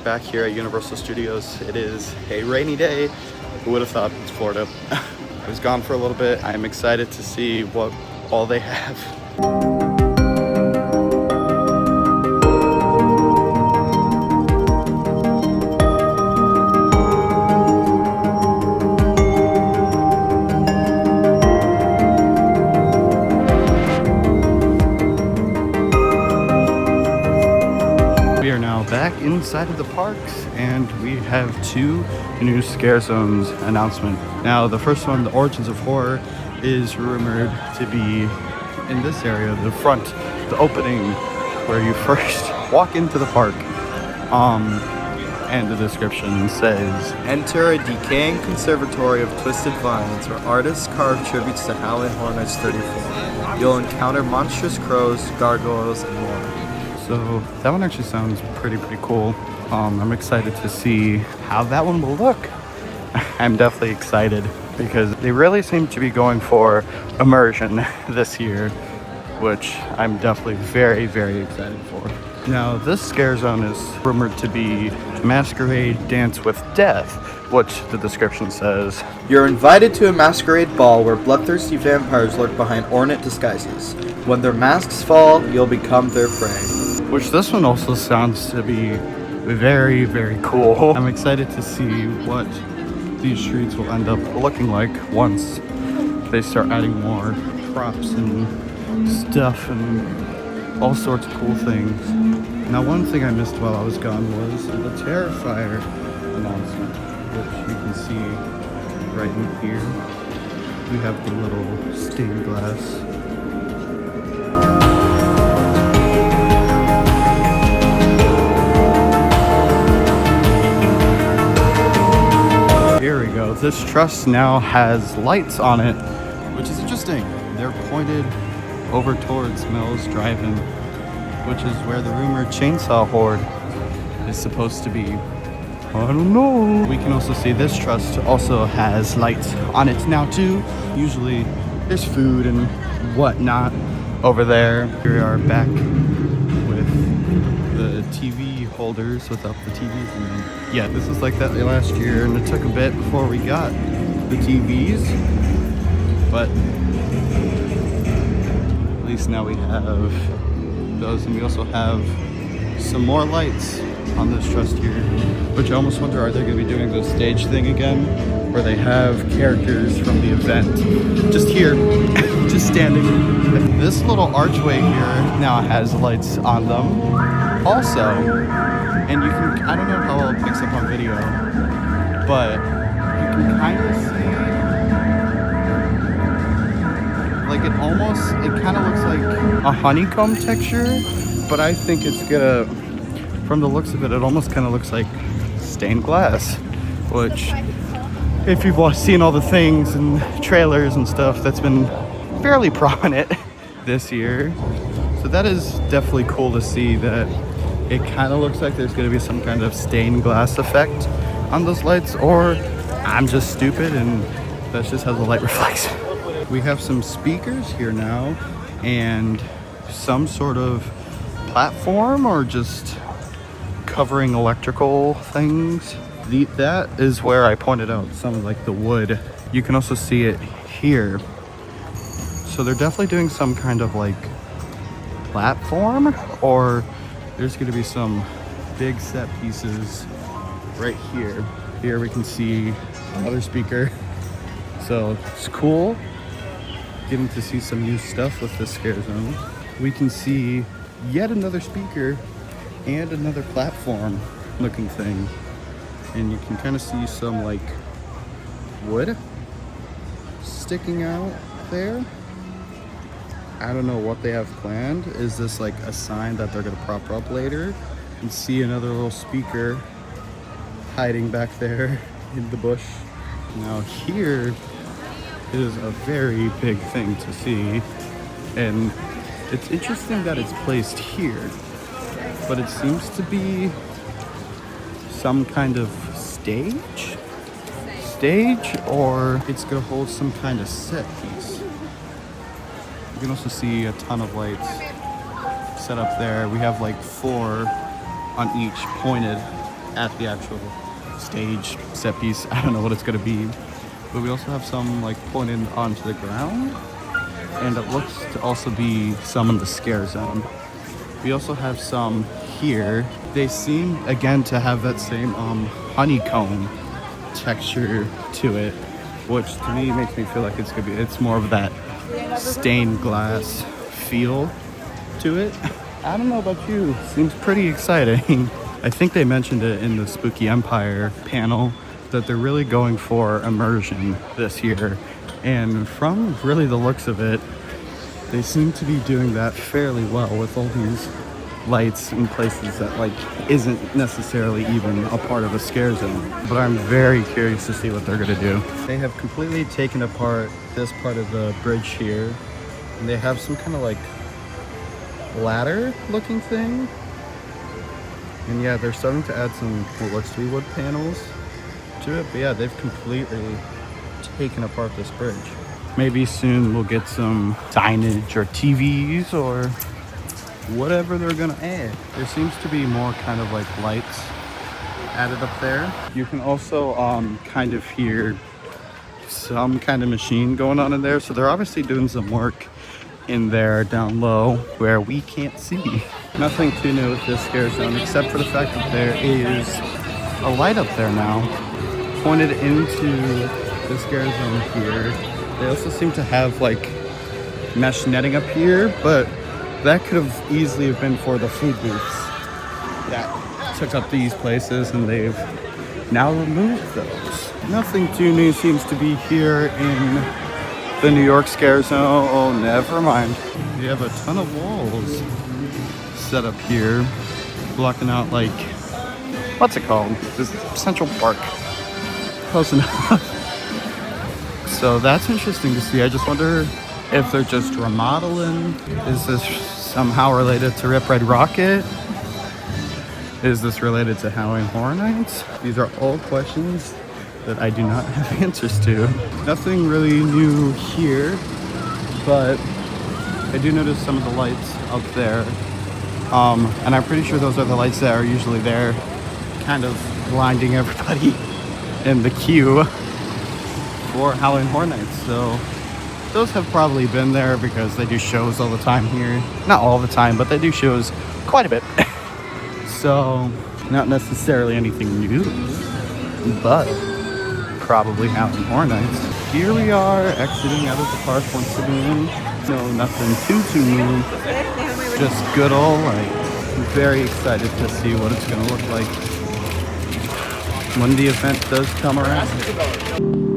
back here at Universal Studios. It is a rainy day. Who would have thought it's Florida? I was gone for a little bit. I'm excited to see what all they have. We are now back inside of the parks, and we have two new scare zones announcement. Now, the first one, the Origins of Horror, is rumored to be in this area, the front, the opening where you first walk into the park. And the description says, enter a decaying conservatory of twisted vines where artists carve tributes to Howling Horror Nights 34. You'll encounter monstrous crows, gargoyles, and more. so that one actually sounds pretty cool. I'm excited to see how that one will look. I'm definitely excited because they really seem to be going for immersion this year, which I'm definitely very excited for. Now, this scare zone is rumored to be Masquerade Dance with Death, which the description says, You're invited to a masquerade ball where bloodthirsty vampires lurk behind ornate disguises. When their masks fall, you'll become their prey. which this one also sounds to be very cool. I'm excited to see what these streets will end up looking like once they start adding more props and stuff and all sorts of cool things. Now, one thing I missed while I was gone was the Terrifier announcement, which you can see right in here. We have the little stained glass. Here we go. This truss now has lights on it, which is interesting. They're pointed over towards Mel's Drive-In, which is where the rumored chainsaw horde is supposed to be. I don't know. We can also see this truss also has lights on it now too. Usually there's food and whatnot over there. Here we are back with the TV holders without the TVs in them. Yeah, this was like that last year, and it took a bit before we got the TVs, but at least now we have those, and we also have some more lights on this truss here, which I almost wonder, are they going to be doing the stage thing again, where they have characters from the event just here, just standing. This little archway here now has lights on them also, and you can, I don't know how well it picks up on video, but you can kind of see, like it kind of looks like a honeycomb texture, but I think it's gonna, from the looks of it, it almost kind of looks like stained glass, which, if you've seen all the things and trailers and stuff, that's been fairly prominent this year. So that is definitely cool to see that it kind of looks like there's going to be some kind of stained glass effect on those lights, or I'm just stupid and that's just how the light reflects. We have some speakers here now and some sort of platform or just covering electrical things. That is where I pointed out some of like the wood. You can also see it here. So they're definitely doing some kind of like platform, or there's going to be some big set pieces right here. Here we can see another speaker. So it's cool getting to see some new stuff with this scare zone. We can see yet another speaker and another platform looking thing. And you can kind of see some like wood sticking out there. I don't know what they have planned. Is this like a sign that they're gonna prop up later? And see another little speaker hiding back there in the bush. Now here is a very big thing to see, and it's interesting that it's placed here, but it seems to be some kind of stage, or it's gonna hold some kind of set piece. You can also see a ton of lights set up there. We have like 4 on each pointed at the actual stage set piece. I don't know what it's gonna be, but we also have some like pointed onto the ground, and it looks to also be some in the scare zone. We also have some here. They seem again to have that same honeycomb texture to it, which to me makes me feel like it's more of that stained glass feel to it. I don't know about you, seems pretty exciting. I think they mentioned it in the Spooky Empire panel that they're really going for immersion this year, and from really the looks of it, they seem to be doing that fairly well with all these lights in places that like isn't necessarily even a part of a scare zone. But I'm very curious to see what they're gonna do. They have completely taken apart this part of the bridge here, and they have some kind of like ladder looking thing. And yeah, they're starting to add some what looks to be wood panels to it. But yeah, they've completely taken apart this bridge. Maybe soon we'll get some signage or TVs or whatever they're gonna add. There seems to be more kind of like lights added up there. You can also kind of hear some kind of machine going on in there. So they're obviously doing some work in there down low where we can't see. Nothing too new with this scare zone except for the fact that there is a light up there now pointed into the scare zone here. They also seem to have like mesh netting up here, but that could have easily have been for the food booths that took up these places, and they've now removed those. Nothing too new seems to be here in the New York scare zone. Oh, never mind. We have a ton of walls set up here, blocking out like, what's it called? This Central Park. Close enough. So that's interesting to see. I just wonder if they're just remodeling. Is this somehow related to Rip Red Rocket? Is this related to Halloween Horror Nights? These are all questions that I do not have answers to. Nothing really new here, but I do notice some of the lights up there. And I'm pretty sure those are the lights that are usually there, kind of blinding everybody in the queue for Halloween Horror Nights. So those have probably been there because they do shows all the time here. Not all the time, but they do shows quite a bit. So not necessarily anything new, but probably Halloween Horror Nights. Here we are exiting out of the park once again. No, nothing too new. Just good old light. I'm very excited to see what it's gonna look like when the event does come around.